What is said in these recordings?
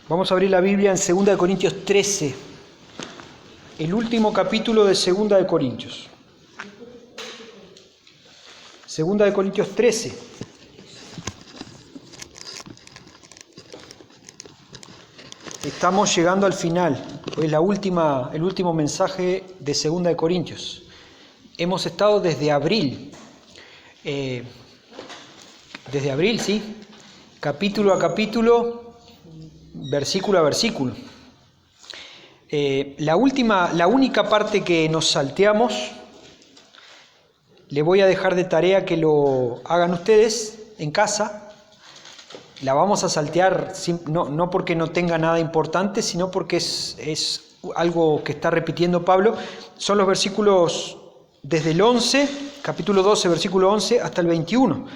Vamos a abrir la Biblia en 2 de Corintios 13, el último capítulo de 2 de Corintios. 2 de Corintios 13. Estamos llegando al final, es el último mensaje de 2 de Corintios. Hemos estado desde abril, sí, capítulo a capítulo, versículo a versículo. La única parte que nos salteamos, le voy a dejar de tarea que lo hagan ustedes en casa. La vamos a saltear, no porque no tenga nada importante, sino porque es algo que está repitiendo Pablo. Son los versículos desde el 11, capítulo 12, versículo 11, hasta el 21.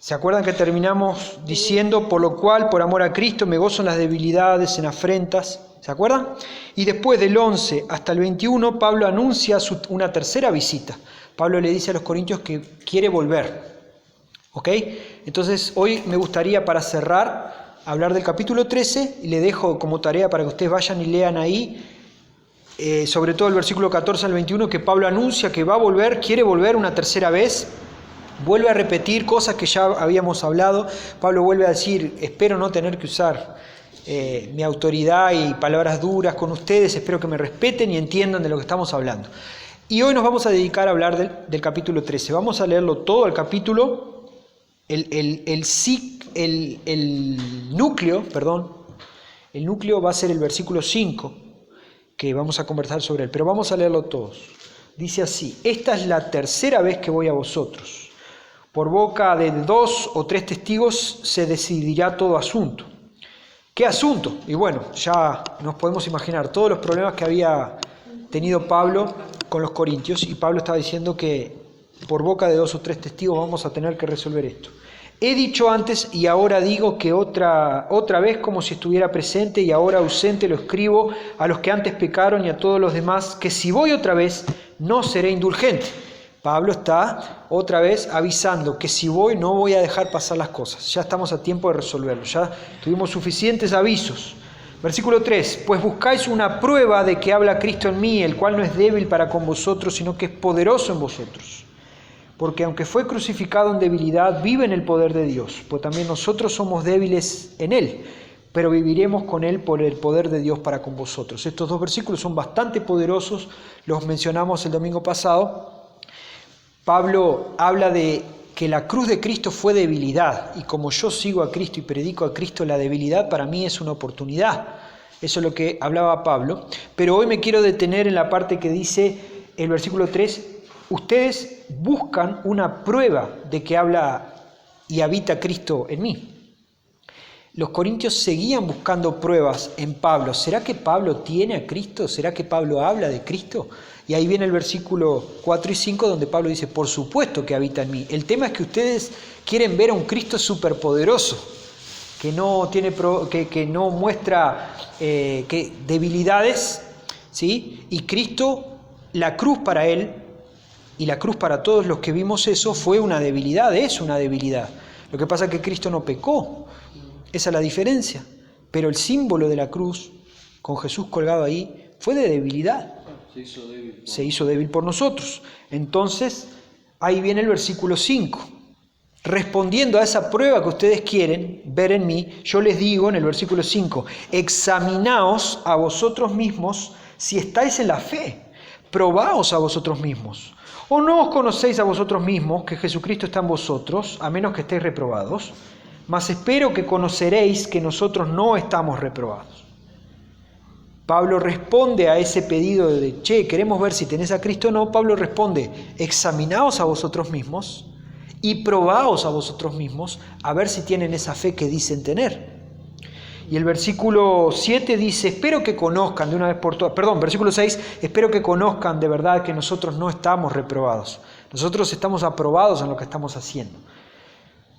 ¿Se acuerdan que terminamos diciendo, por lo cual, por amor a Cristo, me gozo en las debilidades, en afrentas? ¿Se acuerdan? Y después del 11 hasta el 21, Pablo anuncia una tercera visita. Pablo le dice a los corintios que quiere volver. ¿Ok? Entonces, hoy me gustaría, para cerrar, hablar del capítulo 13, y le dejo como tarea para que ustedes vayan y lean ahí, sobre todo el versículo 14 al 21, que Pablo anuncia que va a volver, quiere volver una tercera vez. Vuelve a repetir cosas que ya habíamos hablado. Pablo vuelve a decir, espero no tener que usar mi autoridad y palabras duras con ustedes, espero que me respeten y entiendan de lo que estamos hablando. Y hoy nos vamos a dedicar a hablar del capítulo 13. Vamos a leerlo todo el capítulo, el núcleo va a ser el versículo 5, que vamos a conversar sobre él, pero vamos a leerlo todos. Dice así: esta es la tercera vez que voy a vosotros. Por boca de 2 o 3 testigos se decidirá todo asunto. ¿Qué asunto? Y bueno, ya nos podemos imaginar todos los problemas que había tenido Pablo con los corintios, y Pablo estaba diciendo que por boca de 2 o 3 testigos vamos a tener que resolver esto. He dicho antes y ahora digo que otra vez, como si estuviera presente y ahora ausente, lo escribo a los que antes pecaron y a todos los demás, que si voy otra vez no seré indulgente. Pablo está otra vez avisando que si voy no voy a dejar pasar las cosas. Ya estamos a tiempo de resolverlo, ya tuvimos suficientes avisos. Versículo 3, pues buscáis una prueba de que habla Cristo en mí, el cual no es débil para con vosotros, sino que es poderoso en vosotros. Porque aunque fue crucificado en debilidad, vive en el poder de Dios, pues también nosotros somos débiles en Él, pero viviremos con Él por el poder de Dios para con vosotros. Estos 2 versículos son bastante poderosos, los mencionamos el domingo pasado. Pablo habla de que la cruz de Cristo fue debilidad, y como yo sigo a Cristo y predico a Cristo, la debilidad para mí es una oportunidad. Eso es lo que hablaba Pablo. Pero hoy me quiero detener en la parte que dice el versículo 3, ustedes buscan una prueba de que habla y habita Cristo en mí. Los corintios seguían buscando pruebas en Pablo. ¿Será que Pablo tiene a Cristo? ¿Será que Pablo habla de Cristo? Y ahí viene el versículo 4 y 5 donde Pablo dice, por supuesto que habita en mí. El tema es que ustedes quieren ver a un Cristo superpoderoso, que no muestra debilidades, ¿sí? Y Cristo, la cruz para él y la cruz para todos los que vimos eso fue una debilidad, es una debilidad. Lo que pasa es que Cristo no pecó, esa es la diferencia. Pero el símbolo de la cruz, con Jesús colgado ahí, fue de debilidad. Se hizo débil por nosotros. Entonces, ahí viene el versículo 5. Respondiendo a esa prueba que ustedes quieren ver en mí, yo les digo en el versículo 5, examinaos a vosotros mismos si estáis en la fe, probaos a vosotros mismos. ¿O no os conocéis a vosotros mismos que Jesucristo está en vosotros, a menos que estéis reprobados? Mas espero que conoceréis que nosotros no estamos reprobados. Pablo responde a ese pedido de, queremos ver si tenés a Cristo o no. Pablo responde, examinaos a vosotros mismos y probaos a vosotros mismos a ver si tienen esa fe que dicen tener. Y el versículo 7 dice, espero que conozcan de una vez por todas, versículo 6, espero que conozcan de verdad que nosotros no estamos reprobados. Nosotros estamos aprobados en lo que estamos haciendo.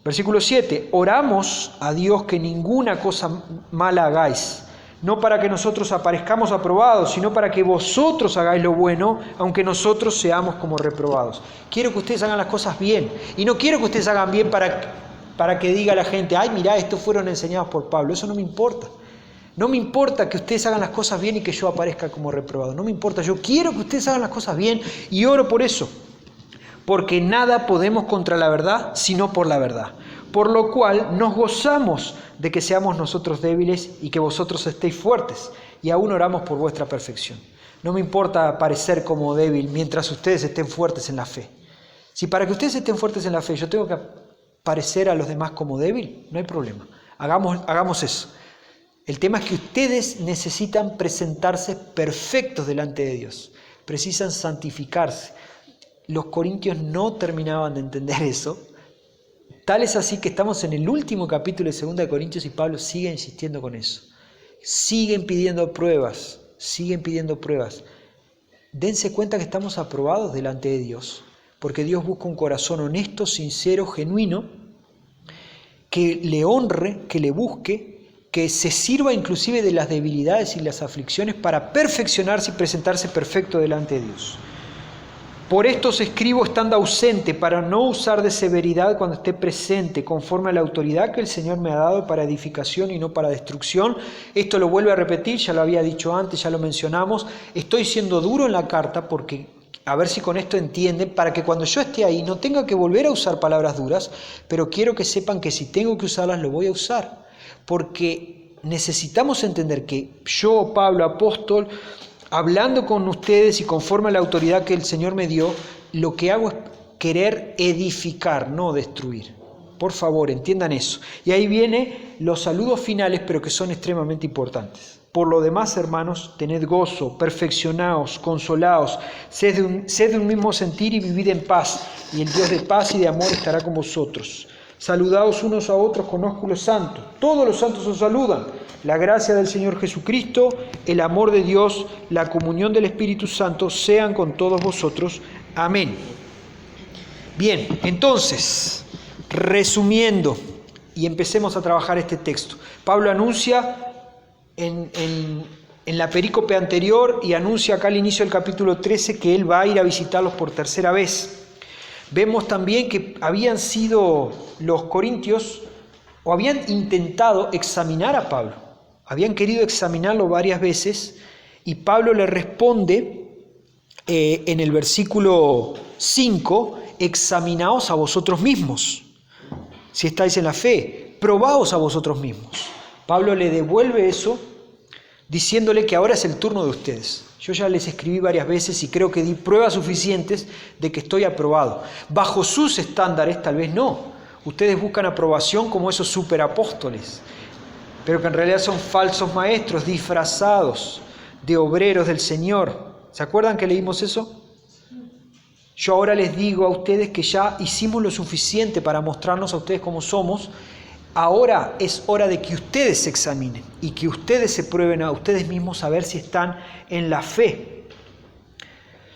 Versículo 7, oramos a Dios que ninguna cosa mala hagáis, no para que nosotros aparezcamos aprobados, sino para que vosotros hagáis lo bueno, aunque nosotros seamos como reprobados. Quiero que ustedes hagan las cosas bien, y no quiero que ustedes hagan bien para que diga la gente, ay, mirá, estos fueron enseñados por Pablo. Eso no me importa. No me importa que ustedes hagan las cosas bien y que yo aparezca como reprobado. No me importa, yo quiero que ustedes hagan las cosas bien y oro por eso. Porque nada podemos contra la verdad, sino por la verdad. Por lo cual nos gozamos de que seamos nosotros débiles y que vosotros estéis fuertes. Y aún oramos por vuestra perfección. No me importa parecer como débil mientras ustedes estén fuertes en la fe. Si para que ustedes estén fuertes en la fe yo tengo que parecer a los demás como débil, no hay problema. Hagamos eso. El tema es que ustedes necesitan presentarse perfectos delante de Dios. Precisan santificarse. Los corintios no terminaban de entender eso. Tal es así que estamos en el último capítulo de 2 de Corintios y Pablo sigue insistiendo con eso. Siguen pidiendo pruebas. Dense cuenta que estamos aprobados delante de Dios, porque Dios busca un corazón honesto, sincero, genuino, que le honre, que le busque, que se sirva inclusive de las debilidades y las aflicciones para perfeccionarse y presentarse perfecto delante de Dios. Por esto os escribo estando ausente, para no usar de severidad cuando esté presente, conforme a la autoridad que el Señor me ha dado para edificación y no para destrucción. Esto lo vuelve a repetir, ya lo había dicho antes, ya lo mencionamos. Estoy siendo duro en la carta porque, a ver si con esto entienden, para que cuando yo esté ahí no tenga que volver a usar palabras duras, pero quiero que sepan que si tengo que usarlas, lo voy a usar. Porque necesitamos entender que yo, Pablo, apóstol, hablando con ustedes y conforme a la autoridad que el Señor me dio, lo que hago es querer edificar, no destruir. Por favor, entiendan eso. Y ahí vienen los saludos finales, pero que son extremadamente importantes. Por lo demás, hermanos, tened gozo, perfeccionaos, consolaos, sed de un mismo sentir y vivid en paz. Y el Dios de paz y de amor estará con vosotros. Saludaos unos a otros con ósculo santo. Todos los santos os saludan. La gracia del Señor Jesucristo, el amor de Dios, la comunión del Espíritu Santo sean con todos vosotros. Amén. Bien, entonces, resumiendo, y empecemos a trabajar este texto. Pablo anuncia en la perícope anterior y anuncia acá al inicio del capítulo 13 que él va a ir a visitarlos por tercera vez. Vemos también que habían sido los corintios o habían intentado examinar a Pablo. Habían querido examinarlo varias veces y Pablo le responde en el versículo 5, examinaos a vosotros mismos, si estáis en la fe, probaos a vosotros mismos. Pablo le devuelve eso diciéndole que ahora es el turno de ustedes. Yo ya les escribí varias veces y creo que di pruebas suficientes de que estoy aprobado. Bajo sus estándares tal vez no. Ustedes buscan aprobación como esos superapóstoles, pero que en realidad son falsos maestros disfrazados de obreros del Señor. ¿Se acuerdan que leímos eso? Yo ahora les digo a ustedes que ya hicimos lo suficiente para mostrarnos a ustedes cómo somos. Ahora es hora de que ustedes se examinen y que ustedes se prueben a ustedes mismos a ver si están en la fe.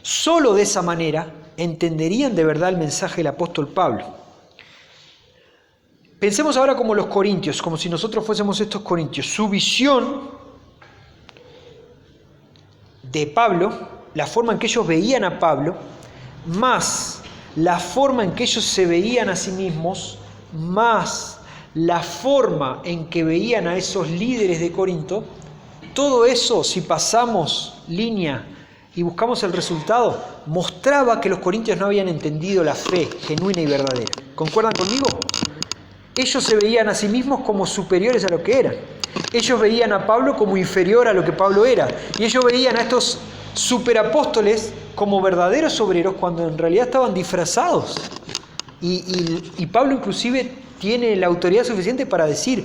Solo de esa manera entenderían de verdad el mensaje del apóstol Pablo. Pensemos ahora como los corintios, como si nosotros fuésemos estos corintios. Su visión de Pablo, la forma en que ellos veían a Pablo, más la forma en que ellos se veían a sí mismos, más la forma en que veían a esos líderes de Corinto, todo eso, si pasamos línea y buscamos el resultado, mostraba que los corintios no habían entendido la fe genuina y verdadera. ¿Concuerdan conmigo? Ellos se veían a sí mismos como superiores a lo que eran. Ellos veían a Pablo como inferior a lo que Pablo era. Y ellos veían a estos superapóstoles como verdaderos obreros cuando en realidad estaban disfrazados. Y Pablo inclusive tiene la autoridad suficiente para decir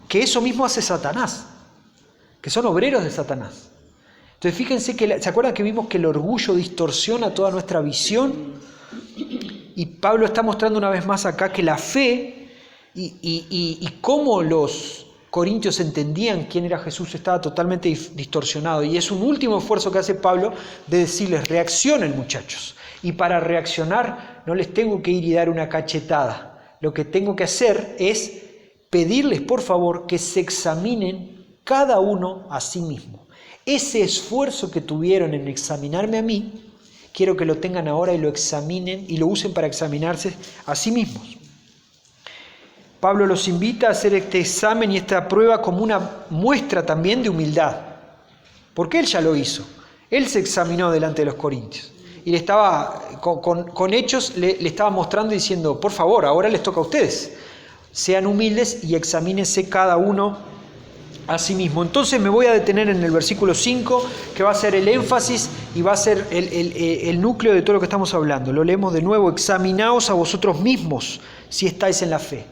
que eso mismo hace Satanás, que son obreros de Satanás. Entonces fíjense que, ¿se acuerdan que vimos que el orgullo distorsiona toda nuestra visión? Y Pablo está mostrando una vez más acá que la fe y cómo los corintios entendían quién era Jesús estaba totalmente distorsionado. Y es un último esfuerzo que hace Pablo de decirles, reaccionen muchachos. Y para reaccionar no les tengo que ir y dar una cachetada. Lo que tengo que hacer es pedirles, por favor, que se examinen cada uno a sí mismo. Ese esfuerzo que tuvieron en examinarme a mí, quiero que lo tengan ahora y lo examinen y lo usen para examinarse a sí mismos. Pablo los invita a hacer este examen y esta prueba como una muestra también de humildad, porque él ya lo hizo. Él se examinó delante de los corintios y le estaba, con hechos, le estaba mostrando y diciendo, por favor, ahora les toca a ustedes. Sean humildes y examínense cada uno a sí mismo. Entonces me voy a detener en el versículo 5, que va a ser el énfasis y va a ser el núcleo de todo lo que estamos hablando. Lo leemos de nuevo: examinaos a vosotros mismos si estáis en la fe.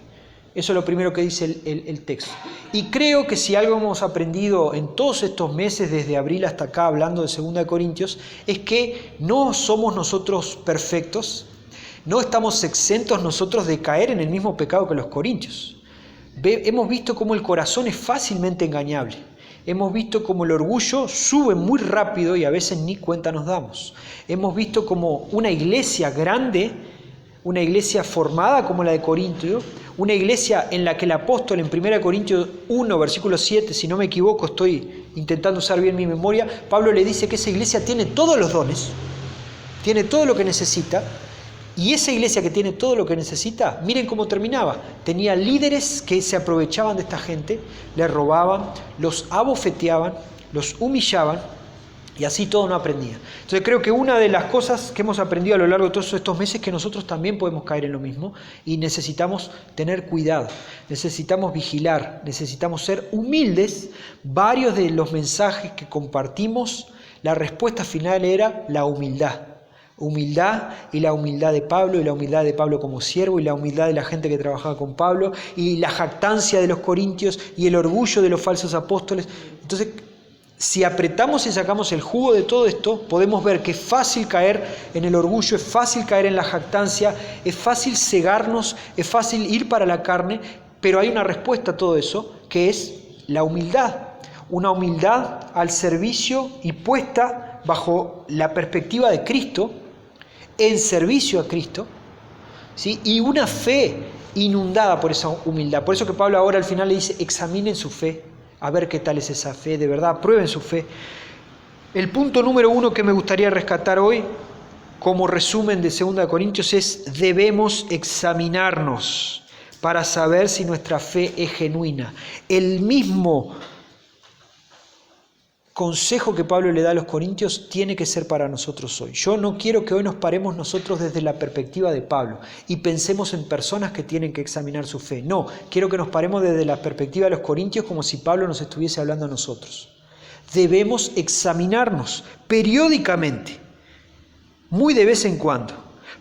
Eso es lo primero que dice el texto. Y creo que si algo hemos aprendido en todos estos meses, desde abril hasta acá, hablando de 2 Corintios, es que no somos nosotros perfectos, no estamos exentos nosotros de caer en el mismo pecado que los corintios. Hemos visto cómo el corazón es fácilmente engañable. Hemos visto cómo el orgullo sube muy rápido y a veces ni cuenta nos damos. Hemos visto cómo una iglesia grande, una iglesia formada como la de Corintio, una iglesia en la que el apóstol en 1 Corintios 1, versículo 7, si no me equivoco, estoy intentando usar bien mi memoria, Pablo le dice que esa iglesia tiene todos los dones, tiene todo lo que necesita, y esa iglesia que tiene todo lo que necesita, miren cómo terminaba, tenía líderes que se aprovechaban de esta gente, le robaban, los abofeteaban, los humillaban, y así todo no aprendía. Entonces creo que una de las cosas que hemos aprendido a lo largo de todos estos meses es que nosotros también podemos caer en lo mismo y necesitamos tener cuidado, necesitamos vigilar, necesitamos ser humildes. Varios de los mensajes que compartimos, la respuesta final era la humildad. Humildad, y la humildad de Pablo, y la humildad de Pablo como siervo, y la humildad de la gente que trabajaba con Pablo, y la jactancia de los corintios, y el orgullo de los falsos apóstoles. Entonces, si apretamos y sacamos el jugo de todo esto, podemos ver que es fácil caer en el orgullo, es fácil caer en la jactancia, es fácil cegarnos, es fácil ir para la carne, pero hay una respuesta a todo eso, que es la humildad. Una humildad al servicio y puesta bajo la perspectiva de Cristo, en servicio a Cristo, ¿sí? Y una fe inundada por esa humildad. Por eso que Pablo ahora al final le dice, examinen su fe, a ver qué tal es esa fe, de verdad, prueben su fe. El punto número 1 que me gustaría rescatar hoy, como resumen de 2 Corintios, es: debemos examinarnos para saber si nuestra fe es genuina. El mismo consejo que Pablo le da a los corintios tiene que ser para nosotros hoy. Yo no quiero que hoy nos paremos nosotros desde la perspectiva de Pablo y pensemos en personas que tienen que examinar su fe. No, quiero que nos paremos desde la perspectiva de los corintios como si Pablo nos estuviese hablando a nosotros. Debemos examinarnos periódicamente, muy de vez en cuando,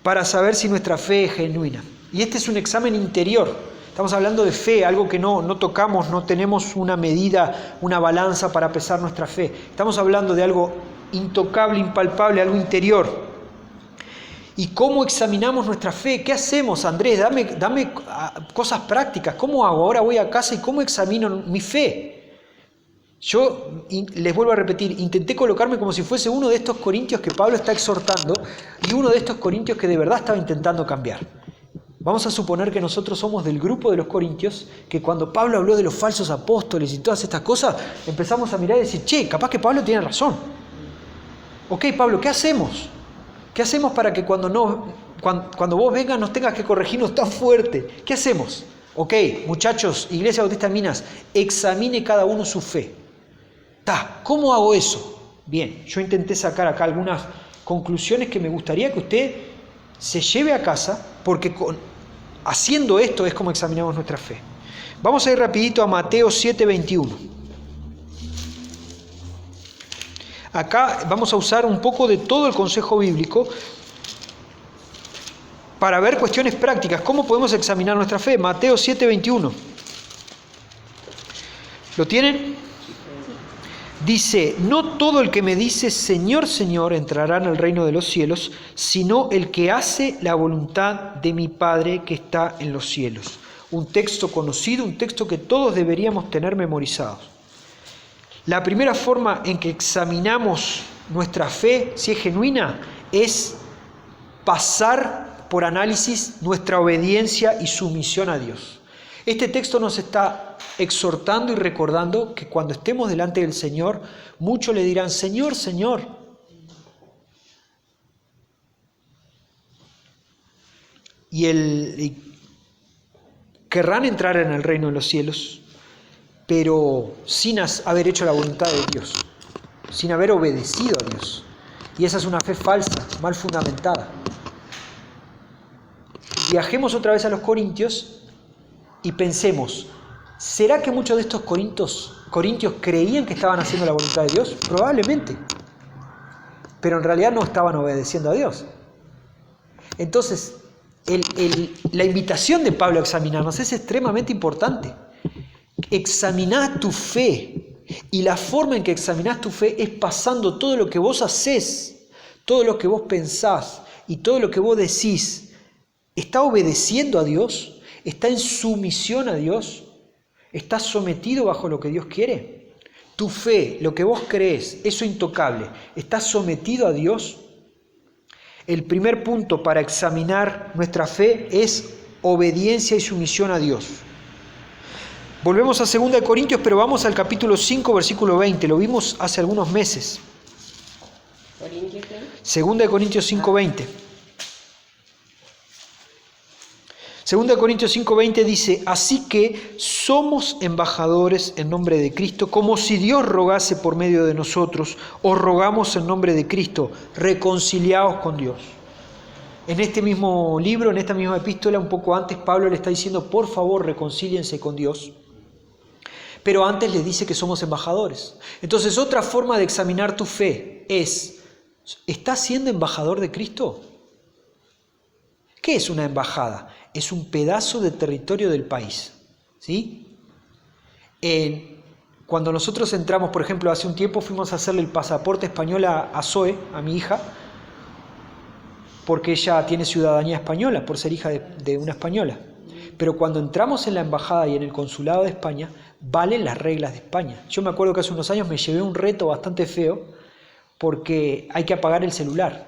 para saber si nuestra fe es genuina. Y este es un examen interior. Estamos hablando de fe, algo que no tocamos, no tenemos una medida, una balanza para pesar nuestra fe. Estamos hablando de algo intocable, impalpable, algo interior. ¿Y cómo examinamos nuestra fe? ¿Qué hacemos, Andrés? Dame cosas prácticas. ¿Cómo hago? Ahora voy a casa y ¿cómo examino mi fe? Yo les vuelvo a repetir, intenté colocarme como si fuese uno de estos corintios que Pablo está exhortando y uno de estos corintios que de verdad estaba intentando cambiar. Vamos a suponer que nosotros somos del grupo de los corintios, que cuando Pablo habló de los falsos apóstoles y todas estas cosas, empezamos a mirar y decir, che, capaz que Pablo tiene razón. Ok, Pablo, ¿qué hacemos? ¿Qué hacemos para que cuando vos vengas nos tengas que corregirnos tan fuerte? ¿Qué hacemos? Ok, muchachos, Iglesia Bautista de Minas, examine cada uno su fe. ¿Cómo hago eso? Bien, yo intenté sacar acá algunas conclusiones que me gustaría que usted se lleve a casa, porque haciendo esto es como examinamos nuestra fe. Vamos a ir rapidito a Mateo 7:21. Acá vamos a usar un poco de todo el consejo bíblico para ver cuestiones prácticas. ¿Cómo podemos examinar nuestra fe? Mateo 7:21. ¿Lo tienen? Dice, no todo el que me dice Señor, Señor entrará en el reino de los cielos, sino el que hace la voluntad de mi Padre que está en los cielos. Un texto conocido, un texto que todos deberíamos tener memorizados. La primera forma en que examinamos nuestra fe, si es genuina, es pasar por análisis nuestra obediencia y sumisión a Dios. Este texto nos está exhortando y recordando que cuando estemos delante del Señor, muchos le dirán, Señor, Señor. Y querrán entrar en el reino de los cielos, pero sin haber hecho la voluntad de Dios, sin haber obedecido a Dios. Y esa es una fe falsa, mal fundamentada. Viajemos otra vez a los Corintios y pensemos, ¿será que muchos de estos corintios creían que estaban haciendo la voluntad de Dios? Probablemente, pero en realidad no estaban obedeciendo a Dios. Entonces, la invitación de Pablo a examinarnos es extremadamente importante. Examiná tu fe, y la forma en que examinás tu fe es pasando todo lo que vos hacés, todo lo que vos pensás y todo lo que vos decís. ¿Está obedeciendo a Dios? ¿Está en sumisión a Dios? ¿Estás sometido bajo lo que Dios quiere? Tu fe, lo que vos crees, eso intocable, ¿estás sometido a Dios? El primer punto para examinar nuestra fe es obediencia y sumisión a Dios. Volvemos a 2 Corintios, pero vamos al capítulo 5, versículo 20. Lo vimos hace algunos meses. 2 Corintios 5, 20. 2 Corintios 5:20 dice, así que somos embajadores en nombre de Cristo, como si Dios rogase por medio de nosotros, os rogamos en nombre de Cristo, reconciliaos con Dios. En este mismo libro, en esta misma epístola, un poco antes, Pablo le está diciendo, por favor, reconcíliense con Dios. Pero antes le dice que somos embajadores. Entonces, otra forma de examinar tu fe es, ¿estás siendo embajador de Cristo? ¿Qué es una embajada? Es un pedazo de territorio del país, ¿sí? Cuando nosotros entramos, por ejemplo, hace un tiempo fuimos a hacerle el pasaporte español a Zoe, a mi hija, porque ella tiene ciudadanía española, por ser hija de una española. Pero cuando entramos en la embajada y en el consulado de España, valen las reglas de España. Yo me acuerdo que hace unos años me llevé un reto bastante feo, porque hay que apagar el celular.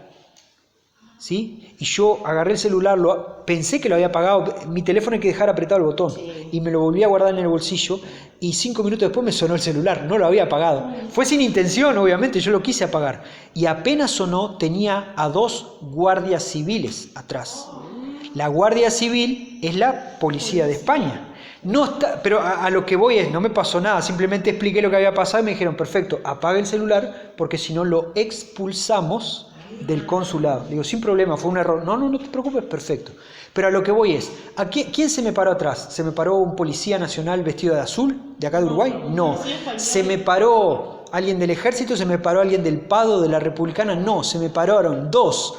¿Sí? Y yo agarré el celular, pensé que lo había apagado, mi teléfono hay que dejar apretado el botón, sí. Y me lo volví a guardar en el bolsillo y 5 minutos después me sonó el celular, no lo había apagado. Fue sin intención, obviamente, yo lo quise apagar. Y apenas sonó, tenía a 2 guardias civiles atrás. La Guardia Civil es la policía de España. No está, pero a lo que voy es, no me pasó nada, simplemente expliqué lo que había pasado y me dijeron, perfecto, apaga el celular porque si no lo expulsamos del consulado. Digo, sin problema, fue un error. No te preocupes, perfecto. Pero a lo que voy es, ¿quién se me paró atrás? ¿Se me paró un policía nacional vestido de azul, de acá de Uruguay? No. ¿Se me paró alguien del ejército? ¿Se me paró alguien del PADO, de la Republicana? No, se me pararon 2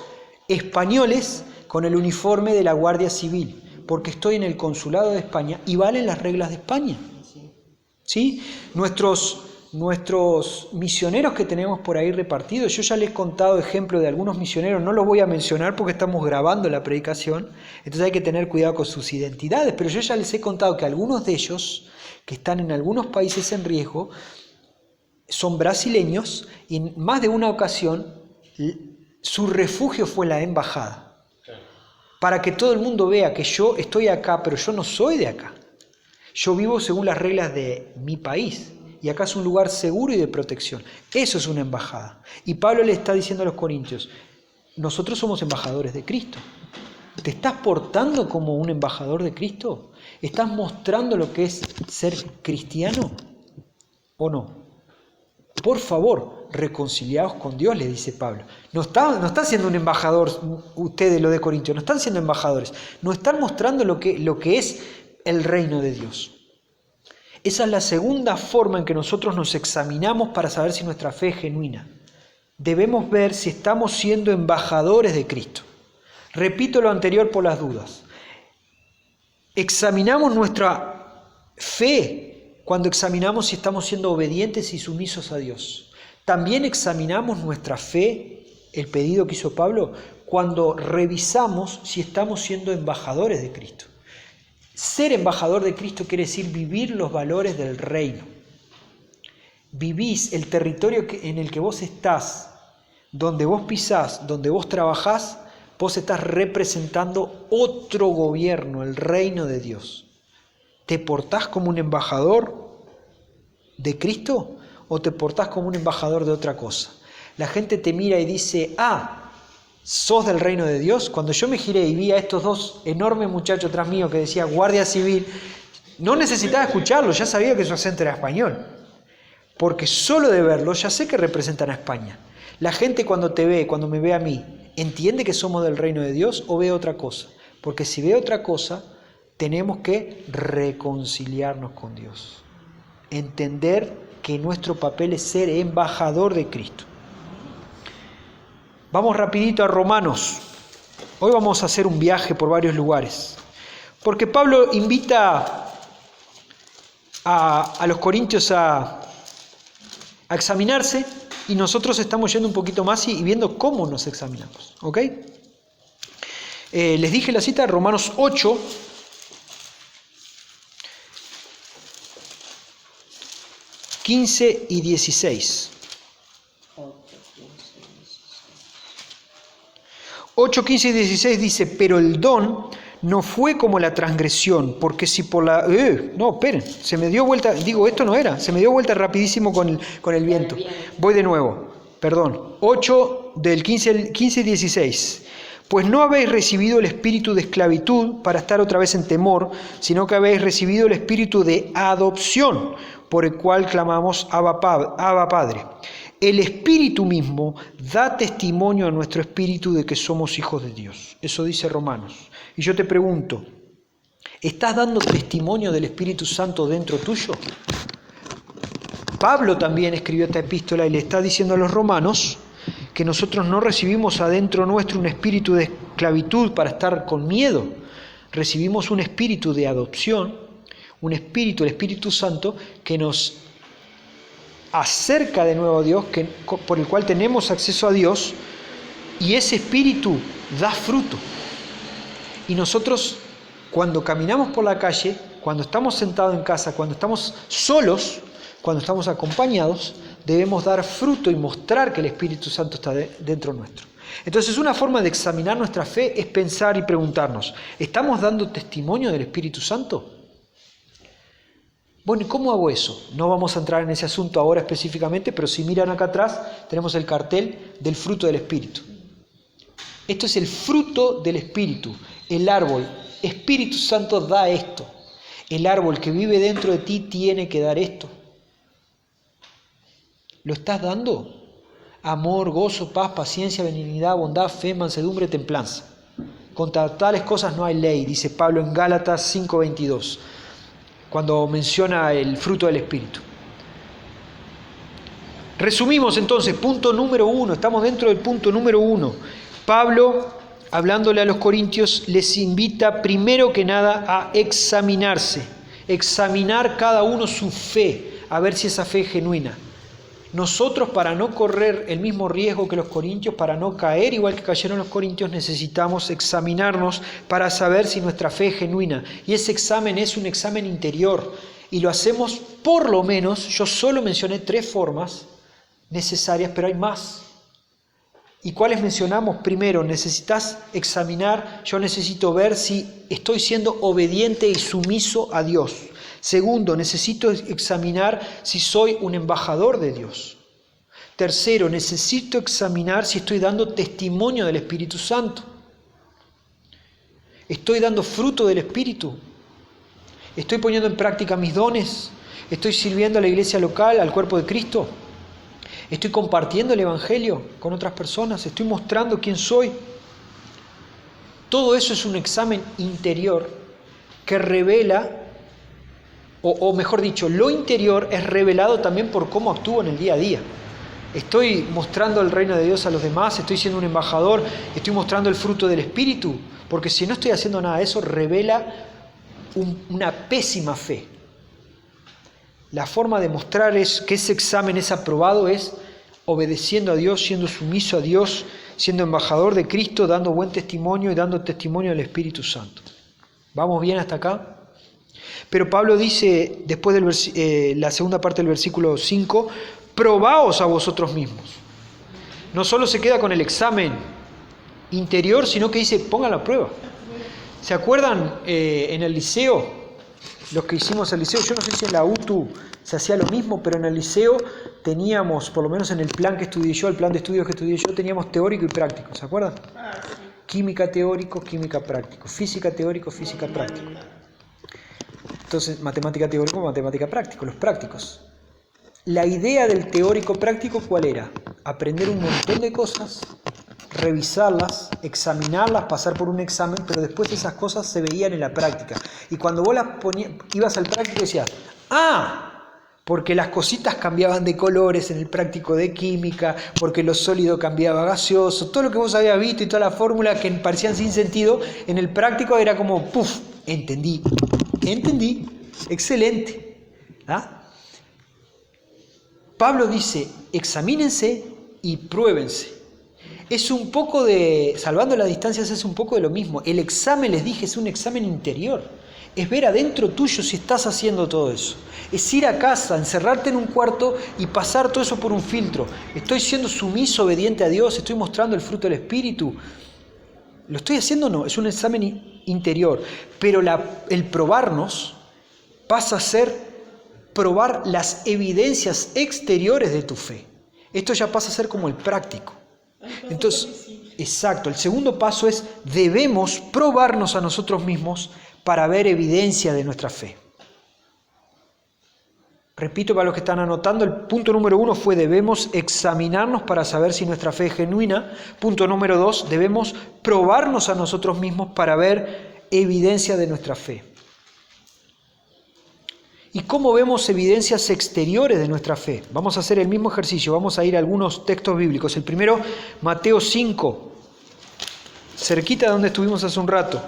españoles con el uniforme de la Guardia Civil, porque estoy en el consulado de España y valen las reglas de España. ¿Sí? Nuestros misioneros que tenemos por ahí repartidos, yo ya les he contado ejemplos de algunos misioneros, no los voy a mencionar porque estamos grabando la predicación, entonces hay que tener cuidado con sus identidades, pero yo ya les he contado que algunos de ellos, que están en algunos países en riesgo, son brasileños y en más de una ocasión su refugio fue la embajada, para que todo el mundo vea que yo estoy acá, pero yo no soy de acá, yo vivo según las reglas de mi país. Y acá es un lugar seguro y de protección. Eso es una embajada. Y Pablo le está diciendo a los corintios, nosotros somos embajadores de Cristo. ¿Te estás portando como un embajador de Cristo? ¿Estás mostrando lo que es ser cristiano o no? Por favor, reconciliaos con Dios, le dice Pablo. No está siendo un embajador ustedes lo de Corintios, no están siendo embajadores. No están mostrando lo que es el reino de Dios. Esa es la segunda forma en que nosotros nos examinamos para saber si nuestra fe es genuina. Debemos ver si estamos siendo embajadores de Cristo. Repito lo anterior por las dudas. Examinamos nuestra fe cuando examinamos si estamos siendo obedientes y sumisos a Dios. También examinamos nuestra fe, el pedido que hizo Pablo, cuando revisamos si estamos siendo embajadores de Cristo. Ser embajador de Cristo quiere decir vivir los valores del reino. Vivís el territorio en el que vos estás, donde vos pisás, donde vos trabajás, vos estás representando otro gobierno, el reino de Dios. ¿Te portás como un embajador de Cristo o te portás como un embajador de otra cosa? La gente te mira y dice, ¿Sos del reino de Dios? Cuando yo me giré y vi a estos dos enormes muchachos atrás mío que decía Guardia Civil, no necesitaba escucharlo, ya sabía que su acento era español. Porque solo de verlo ya sé que representan a España. La gente cuando te ve, cuando me ve a mí, ¿entiende que somos del reino de Dios o ve otra cosa? Porque si ve otra cosa, tenemos que reconciliarnos con Dios. Entender que nuestro papel es ser embajador de Cristo. Vamos rapidito a Romanos. Hoy vamos a hacer un viaje por varios lugares. Porque Pablo invita a los corintios a examinarse y nosotros estamos yendo un poquito más y viendo cómo nos examinamos. ¿Ok? Les dije la cita, Romanos 8. 15 y 16. 8, 15 y 16 dice, pero el don no fue como la transgresión, porque si por la... no, esperen, se me dio vuelta, digo, esto no era, se me dio vuelta rapidísimo con el viento. Voy de nuevo, perdón. 8 del 15 y 16. Pues no habéis recibido el espíritu de esclavitud para estar otra vez en temor, sino que habéis recibido el espíritu de adopción, por el cual clamamos Abba Padre. El Espíritu mismo da testimonio a nuestro espíritu de que somos hijos de Dios. Eso dice Romanos. Y yo te pregunto, ¿estás dando testimonio del Espíritu Santo dentro tuyo? Pablo también escribió esta epístola y le está diciendo a los romanos que nosotros no recibimos adentro nuestro un espíritu de esclavitud para estar con miedo. Recibimos un espíritu de adopción, un espíritu, el Espíritu Santo, que nos acerca de nuevo a Dios, por el cual tenemos acceso a Dios, y ese espíritu da fruto. Y nosotros, cuando caminamos por la calle, cuando estamos sentados en casa, cuando estamos solos, cuando estamos acompañados, debemos dar fruto y mostrar que el Espíritu Santo está dentro nuestro. Entonces, una forma de examinar nuestra fe es pensar y preguntarnos, ¿estamos dando testimonio del Espíritu Santo? Bueno, ¿y cómo hago eso? No vamos a entrar en ese asunto ahora específicamente, pero si miran acá atrás, tenemos el cartel del fruto del Espíritu. Esto es el fruto del Espíritu, el árbol. Espíritu Santo da esto. El árbol que vive dentro de ti tiene que dar esto. ¿Lo estás dando? Amor, gozo, paz, paciencia, benignidad, bondad, fe, mansedumbre, templanza. Contra tales cosas no hay ley, dice Pablo en Gálatas 5:22. Cuando menciona el fruto del Espíritu. Resumimos entonces, punto número 1, estamos dentro del punto número 1. Pablo, hablándole a los corintios, les invita primero que nada a examinarse, examinar cada uno su fe, a ver si esa fe es genuina. Nosotros, para no correr el mismo riesgo que los corintios, para no caer igual que cayeron los corintios, necesitamos examinarnos para saber si nuestra fe es genuina. Y ese examen es un examen interior. Y lo hacemos por lo menos, yo solo mencioné 3 formas necesarias, pero hay más. ¿Y cuáles mencionamos? Primero, necesitas examinar, yo necesito ver si estoy siendo obediente y sumiso a Dios. Segundo, necesito examinar si soy un embajador de Dios. Tercero, necesito examinar si estoy dando testimonio del Espíritu Santo. ¿Estoy dando fruto del Espíritu? ¿Estoy poniendo en práctica mis dones? ¿Estoy sirviendo a la iglesia local, al cuerpo de Cristo? ¿Estoy compartiendo el Evangelio con otras personas? ¿Estoy mostrando quién soy? Todo eso es un examen interior que revela, o mejor dicho, lo interior es revelado también por cómo actúo en el día a día. ¿Estoy mostrando el reino de Dios a los demás? ¿Estoy siendo un embajador? ¿Estoy mostrando el fruto del Espíritu? Porque si no estoy haciendo nada de eso, revela una pésima fe. La forma de mostrar que ese examen es aprobado es obedeciendo a Dios, siendo sumiso a Dios, siendo embajador de Cristo, dando buen testimonio y dando testimonio del Espíritu Santo. ¿Vamos bien hasta acá? Pero Pablo dice, después de la segunda parte del versículo 5, probaos a vosotros mismos. No solo se queda con el examen interior, sino que dice, pongan la prueba. ¿Se acuerdan en el liceo? los que hicimos el liceo, yo no sé si en la UTU se hacía lo mismo, pero en el liceo teníamos, por lo menos en el plan que estudié yo, el plan de estudios que estudié yo, teníamos teórico y práctico, ¿se acuerdan? Química teórico, química práctico, física teórico, física práctico. Entonces, matemática teórico, matemática práctico, los prácticos. La idea del teórico práctico, ¿cuál era? Aprender un montón de cosas, revisarlas, examinarlas, pasar por un examen, pero después esas cosas se veían en la práctica. Y cuando vos ibas al práctico decías, porque las cositas cambiaban de colores en el práctico de química, porque lo sólido cambiaba a gaseoso, todo lo que vos habías visto y toda la fórmula que parecían sin sentido, en el práctico era como, ¡puf! Entendí, excelente. ¿Ah? Pablo dice, examínense y pruébense. Es un poco de, salvando las distancias, es un poco de lo mismo. El examen, les dije, es un examen interior. Es ver adentro tuyo si estás haciendo todo eso. Es ir a casa, encerrarte en un cuarto y pasar todo eso por un filtro. ¿Estoy siendo sumiso, obediente a Dios? ¿Estoy mostrando el fruto del Espíritu? ¿Lo estoy haciendo o no? Es un examen interior. Pero el probarnos pasa a ser probar las evidencias exteriores de tu fe. Esto ya pasa a ser como el práctico. Entonces, exacto, el segundo paso es, debemos probarnos a nosotros mismos para ver evidencia de nuestra fe. Repito para los que están anotando, el punto número 1 fue debemos examinarnos para saber si nuestra fe es genuina. Punto número 2, debemos probarnos a nosotros mismos para ver evidencia de nuestra fe. ¿Y cómo vemos evidencias exteriores de nuestra fe? Vamos a hacer el mismo ejercicio, vamos a ir a algunos textos bíblicos. El primero, Mateo 5, cerquita de donde estuvimos hace un rato.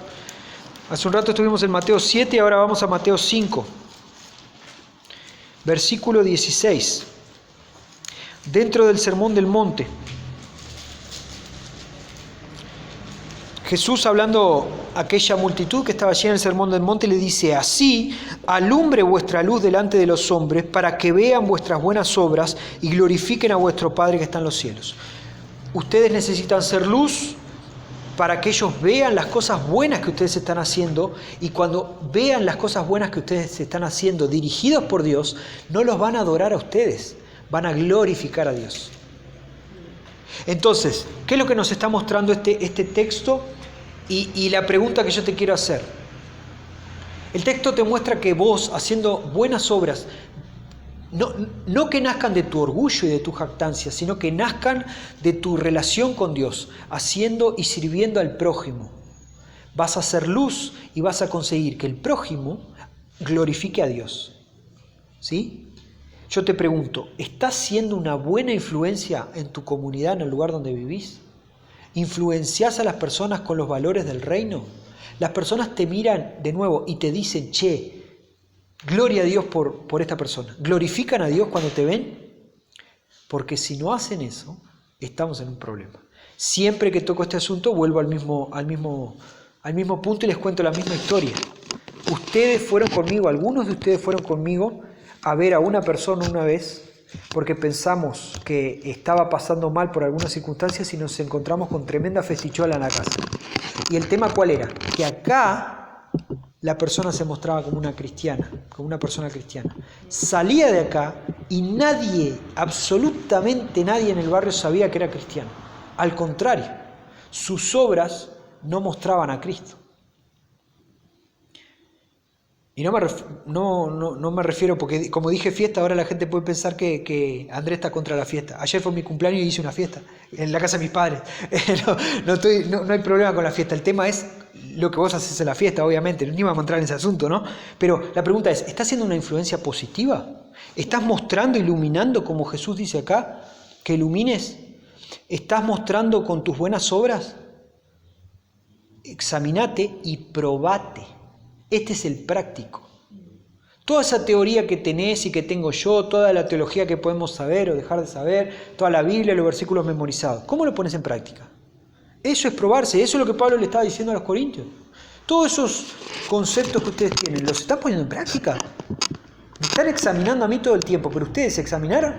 Hace un rato estuvimos en Mateo 7 y ahora vamos a Mateo 5, versículo 16. Dentro del Sermón del Monte, Jesús, hablando a aquella multitud que estaba allí en el Sermón del Monte, le dice, así alumbre vuestra luz delante de los hombres para que vean vuestras buenas obras y glorifiquen a vuestro Padre que está en los cielos. Ustedes necesitan ser luz para que ellos vean las cosas buenas que ustedes están haciendo, y cuando vean las cosas buenas que ustedes están haciendo dirigidos por Dios, no los van a adorar a ustedes, van a glorificar a Dios. Entonces, ¿qué es lo que nos está mostrando este texto? Y la pregunta que yo te quiero hacer. El texto te muestra que vos, haciendo buenas obras, no que nazcan de tu orgullo y de tu jactancia, sino que nazcan de tu relación con Dios, haciendo y sirviendo al prójimo. Vas a hacer luz y vas a conseguir que el prójimo glorifique a Dios. ¿Sí? Yo te pregunto, ¿estás siendo una buena influencia en tu comunidad, en el lugar donde vivís? ¿Influenciás a las personas con los valores del reino? Las personas te miran de nuevo y te dicen, che, gloria a Dios por esta persona. ¿Glorifican a Dios cuando te ven? Porque si no hacen eso, estamos en un problema. Siempre que toco este asunto vuelvo al mismo punto y les cuento la misma historia. Ustedes fueron conmigo, algunos de ustedes fueron conmigo a ver a una persona una vez porque pensamos que estaba pasando mal por algunas circunstancias y nos encontramos con tremenda festichola en la casa. ¿Y el tema cuál era? Que acá la persona se mostraba como una cristiana, como una persona cristiana. Salía de acá y nadie, absolutamente nadie en el barrio sabía que era cristiano. Al contrario, sus obras no mostraban a Cristo. Y no me refiero, porque como dije fiesta, ahora la gente puede pensar que Andrés está contra la fiesta. Ayer fue mi cumpleaños y hice una fiesta en la casa de mis padres. No hay problema con la fiesta. El tema es lo que vos haces en la fiesta, obviamente. Ni vamos a entrar en ese asunto, ¿no? Pero la pregunta es, ¿estás siendo una influencia positiva? ¿Estás mostrando, iluminando, como Jesús dice acá, que ilumines? ¿Estás mostrando con tus buenas obras? Examinate y probate. Este es el práctico. Toda esa teoría que tenés y que tengo yo, toda la teología que podemos saber o dejar de saber, toda la Biblia, los versículos memorizados, ¿cómo lo pones en práctica? Eso es probarse, eso es lo que Pablo le estaba diciendo a los corintios. Todos esos conceptos que ustedes tienen, ¿los están poniendo en práctica? Me están examinando a mí todo el tiempo, pero ustedes se examinaron.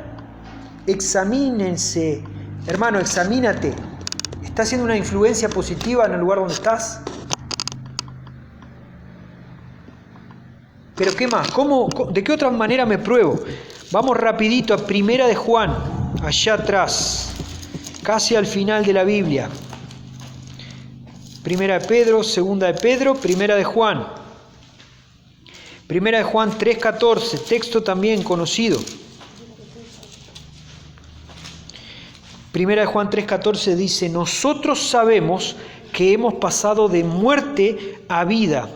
Examínense, hermano, examínate. ¿Estás haciendo una influencia positiva en el lugar donde estás? Pero ¿qué más? ¿De qué otra manera me pruebo? Vamos rapidito a Primera de Juan, allá atrás, casi al final de la Biblia. Primera de Pedro, Segunda de Pedro, Primera de Juan. Primera de Juan 3:14, texto también conocido. Primera de Juan 3:14 dice: nosotros sabemos que hemos pasado de muerte a vida,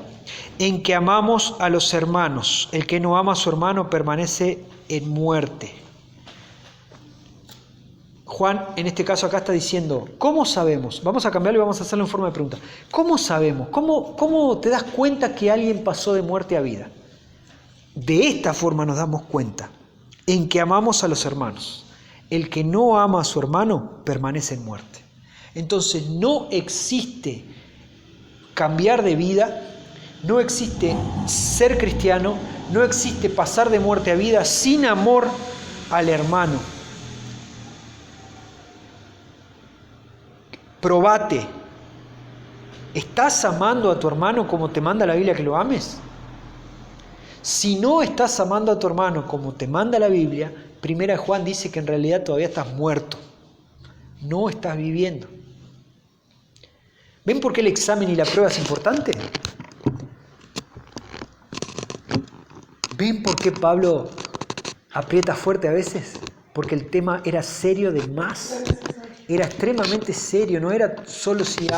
en que amamos a los hermanos. El que no ama a su hermano permanece en muerte. Juan, en este caso acá está diciendo, ¿cómo sabemos? Vamos a cambiarlo y vamos a hacerlo en forma de pregunta. ¿Cómo sabemos? ¿Cómo te das cuenta que alguien pasó de muerte a vida? De esta forma nos damos cuenta, en que amamos a los hermanos. El que no ama a su hermano permanece en muerte. Entonces no existe cambiar de vida, no existe ser cristiano, no existe pasar de muerte a vida sin amor al hermano. Probate. ¿Estás amando a tu hermano como te manda la Biblia que lo ames? Si no estás amando a tu hermano como te manda la Biblia, Primera de Juan dice que en realidad todavía estás muerto. No estás viviendo. ¿Ven por qué el examen y la prueba es importante? ¿Ven por qué Pablo aprieta fuerte a veces? Porque el tema era serio de más. Era extremadamente serio. No era solo si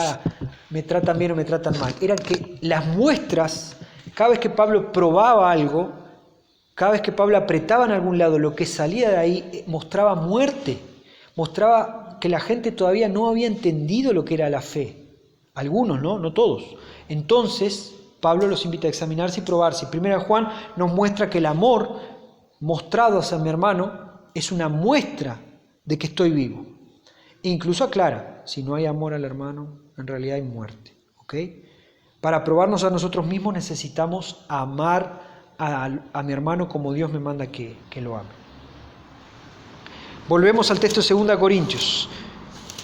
me tratan bien o me tratan mal. Era que las muestras, cada vez que Pablo probaba algo, cada vez que Pablo apretaba en algún lado, lo que salía de ahí mostraba muerte. Mostraba que la gente todavía no había entendido lo que era la fe. Algunos, no todos. Entonces, Pablo los invita a examinarse y probarse. Primera Juan nos muestra que el amor mostrado hacia mi hermano es una muestra de que estoy vivo. E incluso aclara, si no hay amor al hermano, en realidad hay muerte. ¿Ok? Para probarnos a nosotros mismos necesitamos amar a mi hermano como Dios me manda que lo ame. Volvemos al texto de 2 Corintios.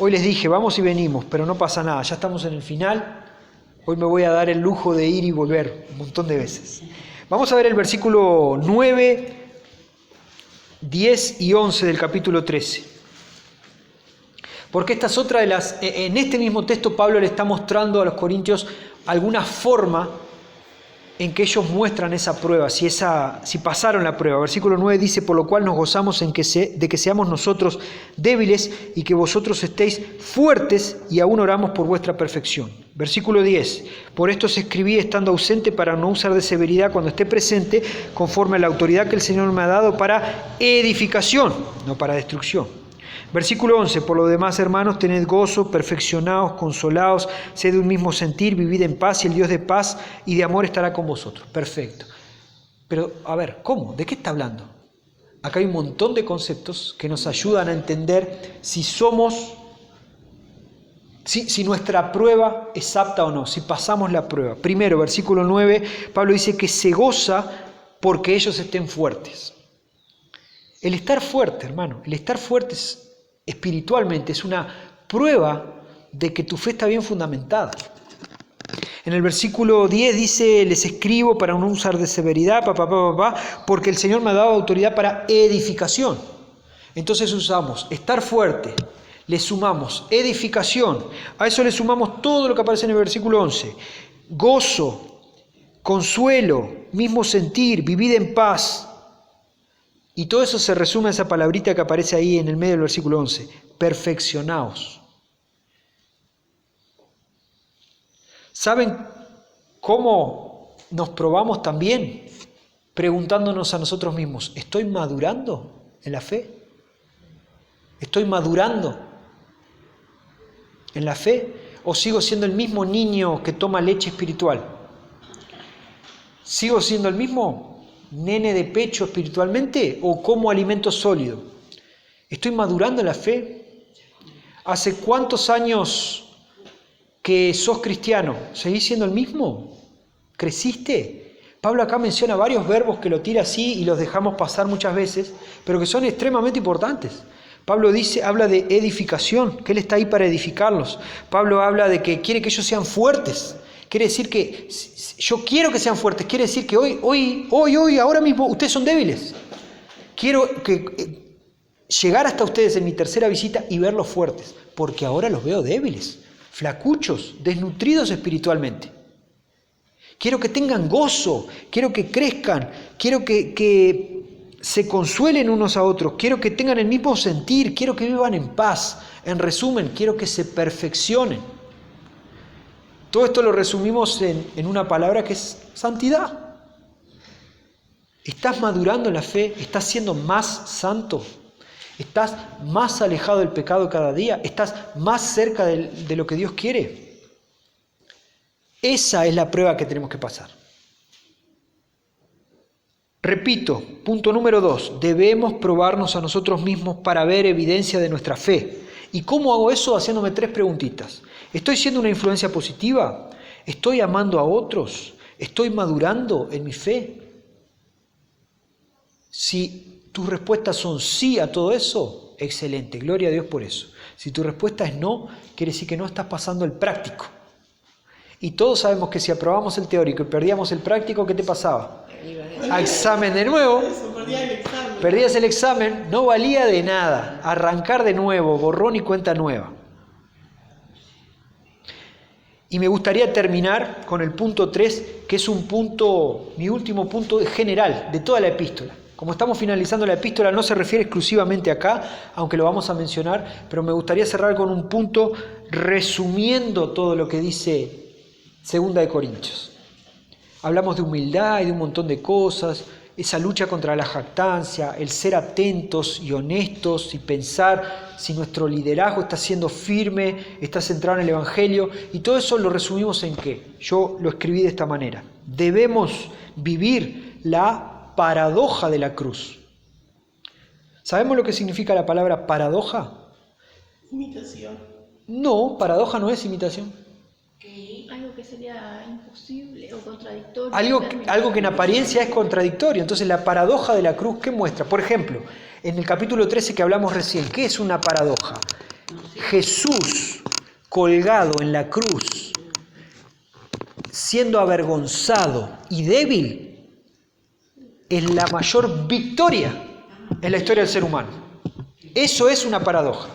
Hoy les dije, vamos y venimos, pero no pasa nada, ya estamos en el final. Hoy me voy a dar el lujo de ir y volver un montón de veces. Vamos a ver el versículo 9, 10 y 11 del capítulo 13. Porque esta es otra de las... En este mismo texto Pablo le está mostrando a los corintios alguna forma en que ellos muestran esa prueba, si pasaron la prueba. Versículo 9 dice: por lo cual nos gozamos de que seamos nosotros débiles y que vosotros estéis fuertes, y aún oramos por vuestra perfección. Versículo 10: por esto os escribí estando ausente, para no usar de severidad cuando esté presente, conforme a la autoridad que el Señor me ha dado para edificación, no para destrucción. Versículo 11: por lo demás, hermanos, tened gozo, perfeccionaos, consolaos, sed de un mismo sentir, vivid en paz, y el Dios de paz y de amor estará con vosotros. Perfecto. Pero, a ver, ¿cómo? ¿De qué está hablando? Acá hay un montón de conceptos que nos ayudan a entender si nuestra prueba es apta o no, si pasamos la prueba. Primero, versículo 9, Pablo dice que se goza porque ellos estén fuertes. El estar fuerte, hermano, el estar fuerte espiritualmente es una prueba de que tu fe está bien fundamentada. En el versículo 10 dice: les escribo para no usar de severidad, porque el Señor me ha dado autoridad para edificación. Entonces usamos estar fuerte, le sumamos edificación, a eso le sumamos todo lo que aparece en el versículo 11: gozo, consuelo, mismo sentir, vivid en paz. Y todo eso se resume a esa palabrita que aparece ahí en el medio del versículo 11: perfeccionaos. ¿Saben cómo nos probamos también? Preguntándonos a nosotros mismos: ¿estoy madurando en la fe? ¿Estoy madurando en la fe? ¿O sigo siendo el mismo niño que toma leche espiritual? ¿Sigo siendo el mismo nene de pecho espiritualmente o como alimento sólido? ¿Estoy madurando en la fe? ¿Hace cuántos años que sos cristiano? ¿Seguís siendo el mismo? ¿Creciste? Pablo acá menciona varios verbos que lo tira así y los dejamos pasar muchas veces, pero que son extremadamente importantes. Pablo habla de edificación, que él está ahí para edificarlos. Pablo habla de que quiere que ellos sean fuertes, Quiere decir que yo quiero que sean fuertes. Quiere decir que hoy, ahora mismo, ustedes son débiles. Quiero llegar hasta ustedes en mi tercera visita y verlos fuertes, porque ahora los veo débiles, flacuchos, desnutridos espiritualmente. Quiero que tengan gozo, quiero que crezcan, quiero que se consuelen unos a otros, quiero que tengan el mismo sentir, quiero que vivan en paz. En resumen, quiero que se perfeccionen. Todo esto lo resumimos en una palabra que es santidad. ¿Estás madurando en la fe? ¿Estás siendo más santo? ¿Estás más alejado del pecado cada día? ¿Estás más cerca de lo que Dios quiere? Esa es la prueba que tenemos que pasar. Repito, punto número 2. Debemos probarnos a nosotros mismos para ver evidencia de nuestra fe. ¿Y cómo hago eso? Haciéndome 3 preguntitas. ¿Estoy siendo una influencia positiva? ¿Estoy amando a otros? ¿Estoy madurando en mi fe? Si tus respuestas son sí a todo eso, excelente, gloria a Dios por eso. Si tu respuesta es no, quiere decir que no estás pasando el práctico. Y todos sabemos que si aprobamos el teórico y perdíamos el práctico, ¿qué te pasaba? A examen de nuevo, perdías el examen, no valía de nada. Arrancar de nuevo, borrón y cuenta nueva. Y me gustaría terminar con el punto 3, que es un punto, mi último punto general de toda la epístola. Como estamos finalizando la epístola, no se refiere exclusivamente acá, aunque lo vamos a mencionar, pero me gustaría cerrar con un punto resumiendo todo lo que dice 2 de Corintios. Hablamos de humildad y de un montón de cosas, esa lucha contra la jactancia, el ser atentos y honestos y pensar si nuestro liderazgo está siendo firme, está centrado en el Evangelio, y todo eso lo resumimos en ¿qué? Yo lo escribí de esta manera. Debemos vivir la paradoja de la cruz. ¿Sabemos lo que significa la palabra paradoja? Imitación. No, paradoja no es imitación. Algo que sería imposible o contradictorio. Algo que en apariencia es contradictorio. Entonces la paradoja de la cruz, ¿qué muestra? Por ejemplo, en el capítulo 13 que hablamos recién, ¿qué es una paradoja? Jesús colgado en la cruz, siendo avergonzado y débil, es la mayor victoria en la historia del ser humano. Eso es una paradoja.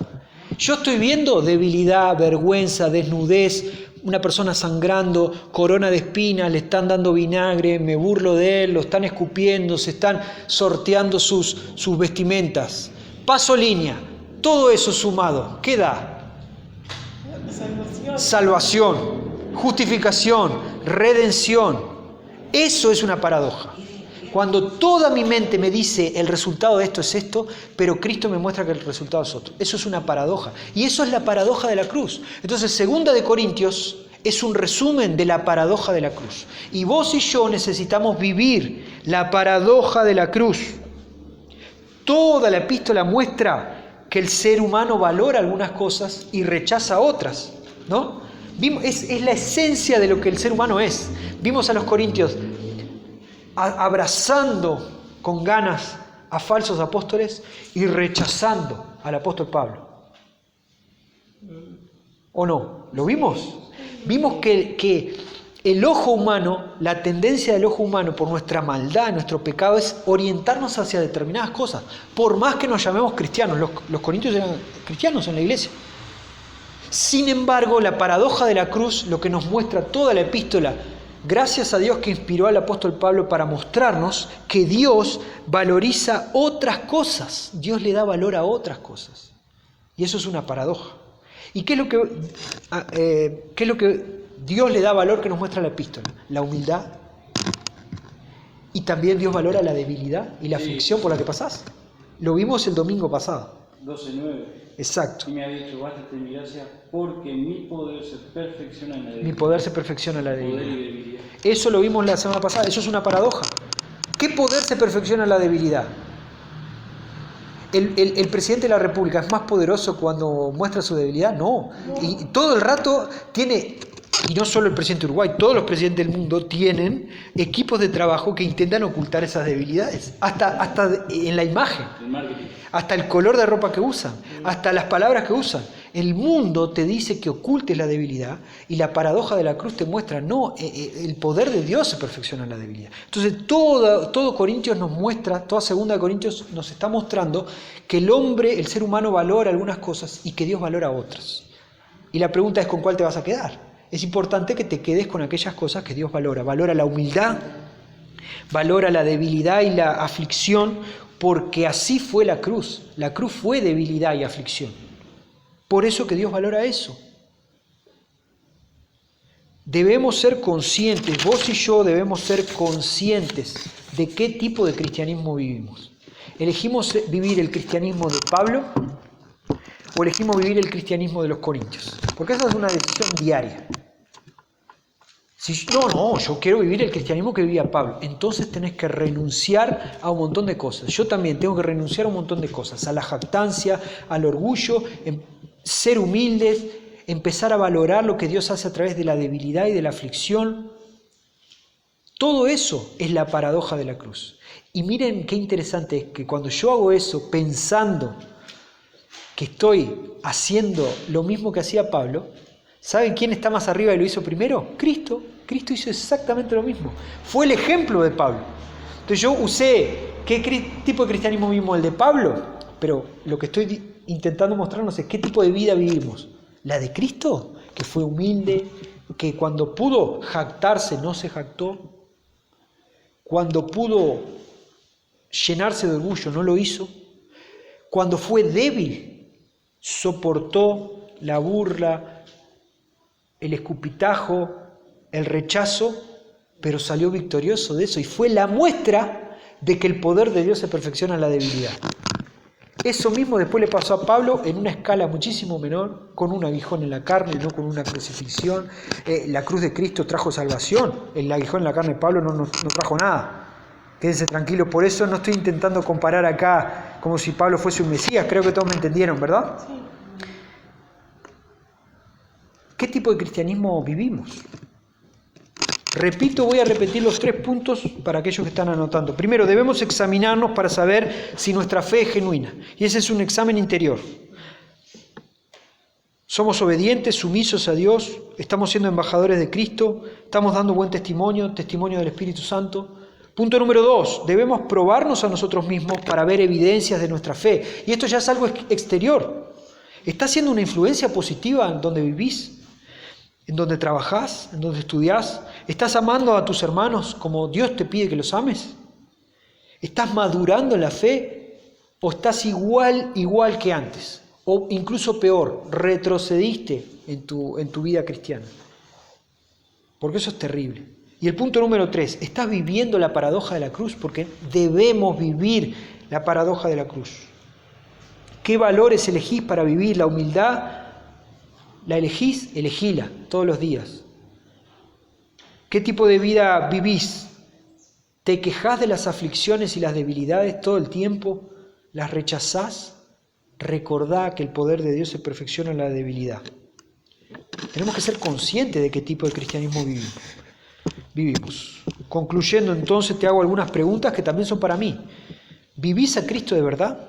Yo estoy viendo debilidad, vergüenza, desnudez, una persona sangrando, corona de espinas, le están dando vinagre, me burlo de él, lo están escupiendo, se están sorteando sus vestimentas. Paso línea, todo eso sumado, ¿qué da? Salvación, justificación, redención. Eso es una paradoja. Cuando toda mi mente me dice el resultado de esto es esto, pero Cristo me muestra que el resultado es otro. Eso es una paradoja. Y eso es la paradoja de la cruz. Entonces, 2 de Corintios es un resumen de la paradoja de la cruz. Y vos y yo necesitamos vivir la paradoja de la cruz. Toda la epístola muestra que el ser humano valora algunas cosas y rechaza otras, ¿no? Es la esencia de lo que el ser humano es. Vimos a los corintios abrazando con ganas a falsos apóstoles y rechazando al apóstol Pablo. ¿O no? ¿Lo vimos? Vimos que el ojo humano, la tendencia del ojo humano por nuestra maldad, nuestro pecado, es orientarnos hacia determinadas cosas, por más que nos llamemos cristianos. Los corintios eran cristianos en la iglesia. Sin embargo, la paradoja de la cruz, lo que nos muestra toda la epístola, gracias a Dios que inspiró al apóstol Pablo para mostrarnos que Dios valoriza otras cosas. Dios le da valor a otras cosas. Y eso es una paradoja. ¿Y qué es lo que Dios le da valor que nos muestra la epístola? La humildad. Y también Dios valora la debilidad y la aflicción por la que pasás. Lo vimos el domingo pasado. 12:9. Exacto. Y me ha dicho, bástate mi gracia, porque mi poder se perfecciona en la debilidad. Mi poder se perfecciona en la Poder y debilidad. debilidad. Eso lo vimos la semana pasada. Eso es una paradoja. ¿Qué poder se perfecciona en la debilidad? ¿El presidente de la República es más poderoso cuando muestra su debilidad? No. Y todo el rato tiene, y no solo el presidente de Uruguay, todos los presidentes del mundo tienen equipos de trabajo que intentan ocultar esas debilidades. Hasta en la imagen. El marketing. Hasta el color de ropa que usan, hasta las palabras que usan. El mundo te dice que ocultes la debilidad y la paradoja de la cruz te muestra, no, el poder de Dios se perfecciona en la debilidad. Entonces todo Corintios nos muestra, toda segunda de Corintios nos está mostrando que el hombre, el ser humano valora algunas cosas y que Dios valora otras. Y la pregunta es ¿con cuál te vas a quedar? Es importante que te quedes con aquellas cosas que Dios valora. Valora la humildad, valora la debilidad y la aflicción, porque así fue la cruz. La cruz fue debilidad y aflicción. Por eso que Dios valora eso. Debemos ser conscientes, vos y yo debemos ser conscientes de qué tipo de cristianismo vivimos. ¿Elegimos vivir el cristianismo de Pablo o elegimos vivir el cristianismo de los corintios? Porque esa es una decisión diaria. Si yo quiero vivir el cristianismo que vivía Pablo, entonces tenés que renunciar a un montón de cosas. Yo también tengo que renunciar a un montón de cosas, a la jactancia, al orgullo, ser humildes, empezar a valorar lo que Dios hace a través de la debilidad y de la aflicción. Todo eso es la paradoja de la cruz. Y miren qué interesante es que cuando yo hago eso pensando que estoy haciendo lo mismo que hacía Pablo, ¿saben quién está más arriba y lo hizo primero? Cristo. Cristo hizo exactamente lo mismo. Fue el ejemplo de Pablo. Entonces yo usé, ¿qué tipo de cristianismo vivimos? El de Pablo. Pero lo que estoy intentando mostrarnos es qué tipo de vida vivimos. La de Cristo, que fue humilde, que cuando pudo jactarse no se jactó, cuando pudo llenarse de orgullo no lo hizo, cuando fue débil soportó la burla, el escupitajo, el rechazo, pero salió victorioso de eso y fue la muestra de que el poder de Dios se perfecciona en la debilidad. Eso mismo después le pasó a Pablo en una escala muchísimo menor, con un aguijón en la carne, no con una crucifixión. La cruz de Cristo trajo salvación, el aguijón en la carne de Pablo no trajo nada. Quédense tranquilos, por eso no estoy intentando comparar acá como si Pablo fuese un Mesías, creo que todos me entendieron, ¿verdad? Sí. ¿Qué tipo de cristianismo vivimos? Repito, voy a repetir los 3 puntos para aquellos que están anotando. Primero, debemos examinarnos para saber si nuestra fe es genuina. Y ese es un examen interior. ¿Somos obedientes, sumisos a Dios? ¿Estamos siendo embajadores de Cristo? ¿Estamos dando buen testimonio, testimonio del Espíritu Santo? Punto número 2, debemos probarnos a nosotros mismos para ver evidencias de nuestra fe. Y esto ya es algo exterior. ¿Está siendo una influencia positiva en donde vivís? ¿En donde trabajás? ¿En donde estudiás? ¿Estás amando a tus hermanos como Dios te pide que los ames? ¿Estás madurando en la fe? ¿O estás igual que antes? O incluso peor, retrocediste en tu vida cristiana. Porque eso es terrible. Y el punto número 3, ¿estás viviendo la paradoja de la cruz? Porque debemos vivir la paradoja de la cruz. ¿Qué valores elegís para vivir? La humildad, ¿la elegís? Elegíla todos los días. ¿Qué tipo de vida vivís? ¿Te quejás de las aflicciones y las debilidades todo el tiempo? ¿Las rechazás? Recordá que el poder de Dios se perfecciona en la debilidad. Tenemos que ser conscientes de qué tipo de cristianismo vivimos. Concluyendo entonces, te hago algunas preguntas que también son para mí. ¿Vivís a Cristo de verdad?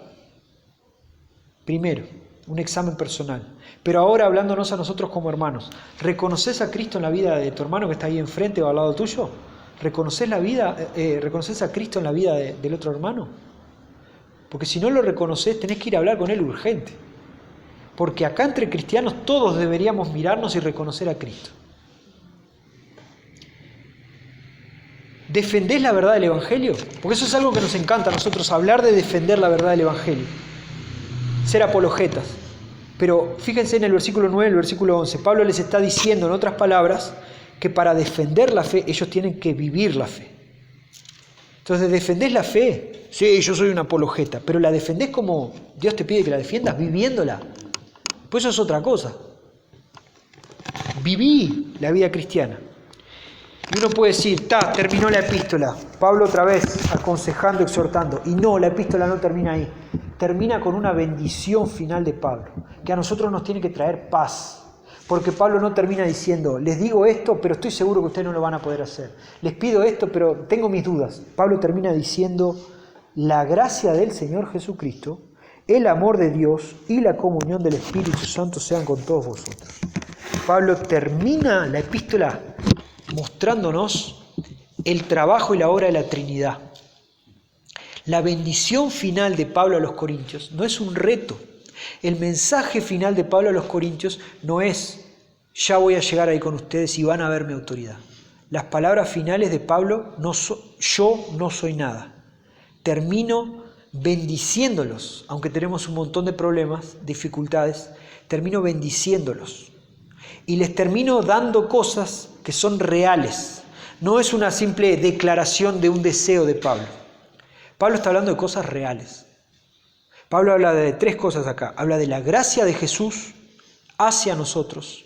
Primero, un examen personal. Pero ahora hablándonos a nosotros como hermanos, ¿reconoces a Cristo en la vida de tu hermano que está ahí enfrente o al lado tuyo? ¿Reconoces a Cristo en la vida del otro hermano? Porque si no lo reconoces, tenés que ir a hablar con él urgente. Porque acá entre cristianos todos deberíamos mirarnos y reconocer a Cristo. ¿Defendés la verdad del Evangelio? Porque eso es algo que nos encanta a nosotros, hablar de defender la verdad del Evangelio. Ser apologetas. Pero fíjense en el versículo 9 y el versículo 11. Pablo les está diciendo, en otras palabras, que para defender la fe, ellos tienen que vivir la fe. Entonces, ¿defendés la fe? Sí, yo soy una apologeta, pero ¿la defendés como Dios te pide que la defiendas? Viviéndola. Pues eso es otra cosa. Viví la vida cristiana. Y uno puede decir, terminó la epístola. Pablo otra vez aconsejando, exhortando. Y no, la epístola no termina ahí. Termina con una bendición final de Pablo, que a nosotros nos tiene que traer paz. Porque Pablo no termina diciendo, les digo esto, pero estoy seguro que ustedes no lo van a poder hacer. Les pido esto, pero tengo mis dudas. Pablo termina diciendo, la gracia del Señor Jesucristo el amor de Dios y la comunión del Espíritu Santo sean con todos vosotros. Pablo termina la epístola mostrándonos el trabajo y la obra de la Trinidad. La bendición final de Pablo a los Corintios no es un reto. El mensaje final de Pablo a los Corintios no es: ya voy a llegar ahí con ustedes y van a ver mi autoridad. Las palabras finales de Pablo: yo no soy nada. Termino bendiciéndolos, aunque tenemos un montón de problemas, dificultades, termino bendiciéndolos. Y les termino dando cosas que son reales. No es una simple declaración de un deseo de Pablo. Pablo está hablando de cosas reales. Pablo habla de 3 cosas acá. Habla de la gracia de Jesús hacia nosotros.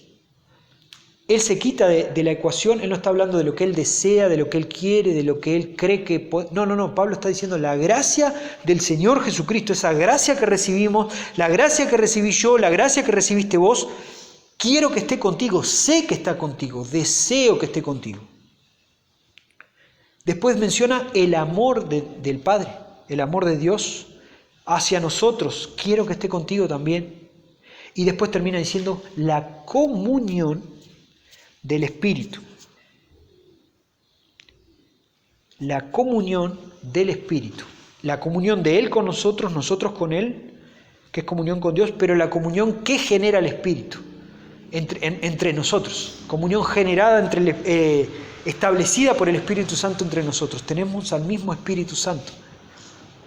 Él se quita de la ecuación, él no está hablando de lo que él desea, de lo que él quiere, de lo que él cree que puede. No, Pablo está diciendo la gracia del Señor Jesucristo, esa gracia que recibimos, la gracia que recibí yo, la gracia que recibiste vos, quiero que esté contigo, sé que está contigo, deseo que esté contigo. Después menciona el amor del Padre, el amor de Dios hacia nosotros, quiero que esté contigo también. Y después termina diciendo la comunión del Espíritu. La comunión del Espíritu. La comunión de Él con nosotros, nosotros con Él, que es comunión con Dios, pero la comunión que genera el Espíritu entre nosotros. Comunión generada, establecida por el Espíritu Santo entre nosotros. Tenemos al mismo Espíritu Santo.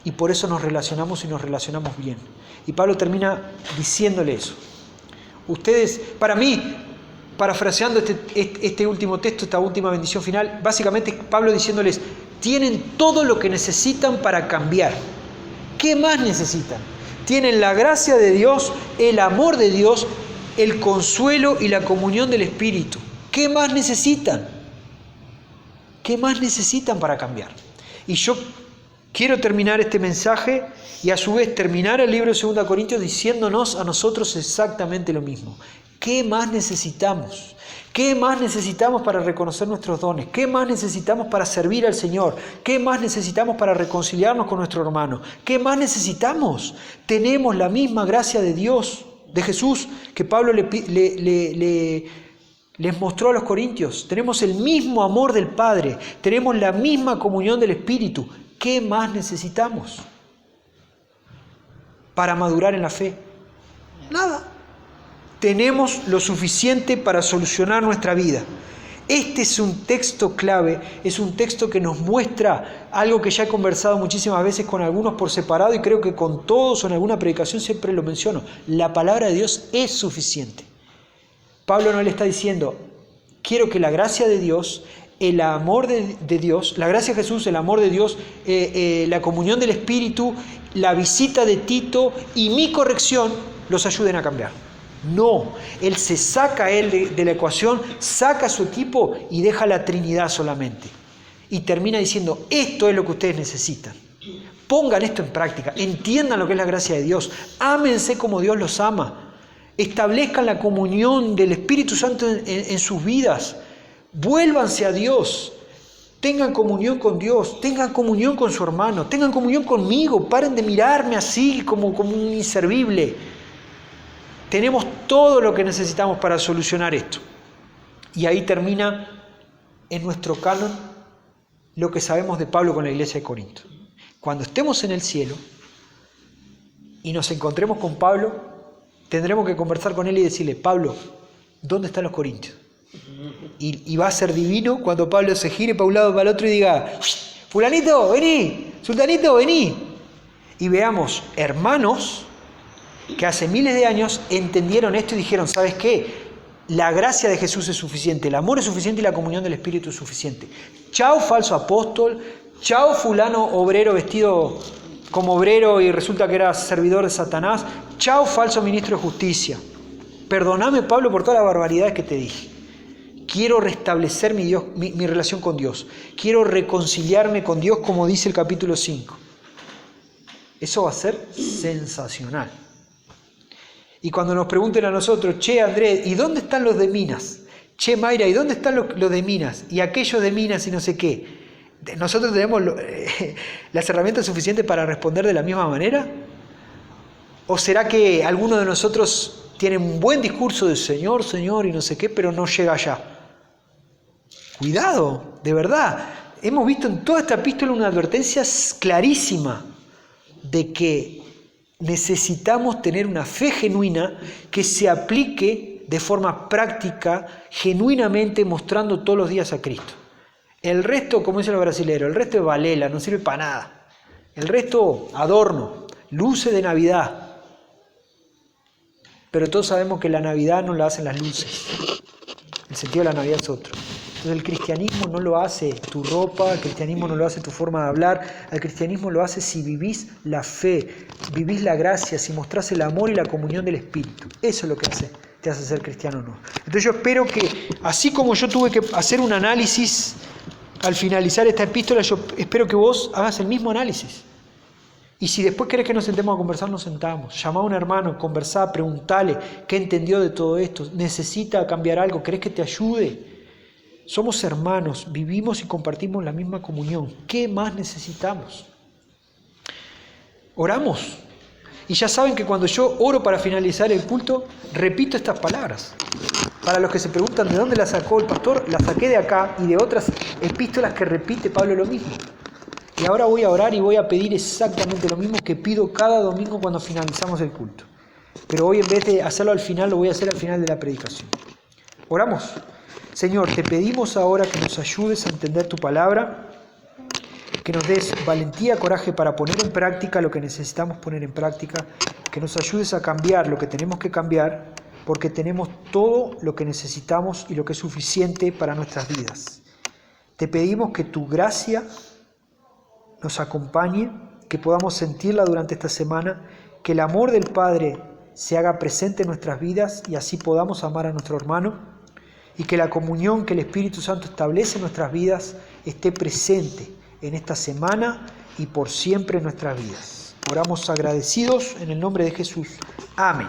Y por eso nos relacionamos y nos relacionamos bien. Y Pablo termina diciéndole eso. Ustedes, para mí, parafraseando este último texto, esta última bendición final, básicamente Pablo diciéndoles: tienen todo lo que necesitan para cambiar. ¿Qué más necesitan? Tienen la gracia de Dios, el amor de Dios, el consuelo y la comunión del Espíritu. ¿Qué más necesitan? ¿Qué más necesitan para cambiar? Y yo quiero terminar este mensaje y a su vez terminar el libro de 2 Corintios diciéndonos a nosotros exactamente lo mismo. ¿Qué más necesitamos? ¿Qué más necesitamos para reconocer nuestros dones? ¿Qué más necesitamos para servir al Señor? ¿Qué más necesitamos para reconciliarnos con nuestro hermano? ¿Qué más necesitamos? Tenemos la misma gracia de Dios, de Jesús, que Pablo les mostró a los corintios. Tenemos el mismo amor del Padre, tenemos la misma comunión del Espíritu. ¿Qué más necesitamos para madurar en la fe? Nada. Tenemos lo suficiente para solucionar nuestra vida. Este es un texto clave, es un texto que nos muestra algo que ya he conversado muchísimas veces con algunos por separado y creo que con todos o en alguna predicación siempre lo menciono. La palabra de Dios es suficiente. Pablo no le está diciendo: quiero que la gracia de Dios, el amor de Dios, la gracia de Jesús, el amor de Dios, la comunión del Espíritu, la visita de Tito y mi corrección los ayuden a cambiar. No, él se saca de la ecuación, saca a su equipo y deja la Trinidad solamente. Y termina diciendo: esto es lo que ustedes necesitan. Pongan esto en práctica, entiendan lo que es la gracia de Dios, ámense como Dios los ama, establezcan la comunión del Espíritu Santo en sus vidas, vuélvanse a Dios, tengan comunión con Dios, tengan comunión con su hermano, tengan comunión conmigo, paren de mirarme así como un inservible. Tenemos todo lo que necesitamos para solucionar esto. Y ahí termina en nuestro canon lo que sabemos de Pablo con la iglesia de Corinto. Cuando estemos en el cielo y nos encontremos con Pablo, tendremos que conversar con él y decirle: Pablo, ¿dónde están los corintios? Y va a ser divino cuando Pablo se gire para un lado para el otro y diga: fulanito, vení, sultanito, vení. Y veamos hermanos que hace miles de años entendieron esto y dijeron: ¿sabes qué? La gracia de Jesús es suficiente, el amor es suficiente y la comunión del Espíritu es suficiente. Chao falso apóstol, chao fulano obrero vestido como obrero y resulta que era servidor de Satanás, chao falso ministro de justicia. Perdóname, Pablo, por todas las barbaridades que te dije. Quiero restablecer mi relación con Dios. Quiero reconciliarme con Dios, como dice el capítulo 5. Eso va a ser sensacional. Y cuando nos pregunten a nosotros: che, Andrés, ¿y dónde están los de Minas? Che, Mayra, ¿y dónde están los de Minas? Y aquellos de Minas y no sé qué. ¿Nosotros tenemos las herramientas suficientes para responder de la misma manera? ¿O será que alguno de nosotros tiene un buen discurso de Señor, Señor y no sé qué, pero no llega allá? Cuidado, de verdad. Hemos visto en toda esta epístola una advertencia clarísima de que necesitamos tener una fe genuina que se aplique de forma práctica, genuinamente mostrando todos los días a Cristo. El resto, como dicen los brasileños, el resto es balela, no sirve para nada. El resto, adorno, luces de Navidad. Pero todos sabemos que la Navidad no la hacen las luces. El sentido de la Navidad es otro. Entonces el cristianismo no lo hace tu ropa, el cristianismo no lo hace tu forma de hablar, el cristianismo lo hace si vivís la fe, vivís la gracia, si mostrás el amor y la comunión del Espíritu. Eso es lo que te hace ser cristiano o no. Entonces yo espero que, así como yo tuve que hacer un análisis al finalizar esta epístola, yo espero que vos hagas el mismo análisis. Y si después querés que nos sentemos a conversar, nos sentamos. Llamá a un hermano, conversá, preguntale qué entendió de todo esto. ¿Necesita cambiar algo? ¿Querés que te ayude? Somos hermanos, vivimos y compartimos la misma comunión. ¿Qué más necesitamos? Oramos. Y ya saben que cuando yo oro para finalizar el culto, repito estas palabras. Para los que se preguntan de dónde la sacó el pastor, la saqué de acá y de otras epístolas que repite Pablo lo mismo. Y ahora voy a orar y voy a pedir exactamente lo mismo que pido cada domingo cuando finalizamos el culto. Pero hoy en vez de hacerlo al final, lo voy a hacer al final de la predicación. Oramos. Señor, te pedimos ahora que nos ayudes a entender tu palabra, que nos des valentía, coraje para poner en práctica lo que necesitamos poner en práctica, que nos ayudes a cambiar lo que tenemos que cambiar, porque tenemos todo lo que necesitamos y lo que es suficiente para nuestras vidas. Te pedimos que tu gracia nos acompañe, que podamos sentirla durante esta semana, que el amor del Padre se haga presente en nuestras vidas y así podamos amar a nuestro hermano, y que la comunión que el Espíritu Santo establece en nuestras vidas esté presente en esta semana y por siempre en nuestras vidas. Oramos agradecidos en el nombre de Jesús. Amén.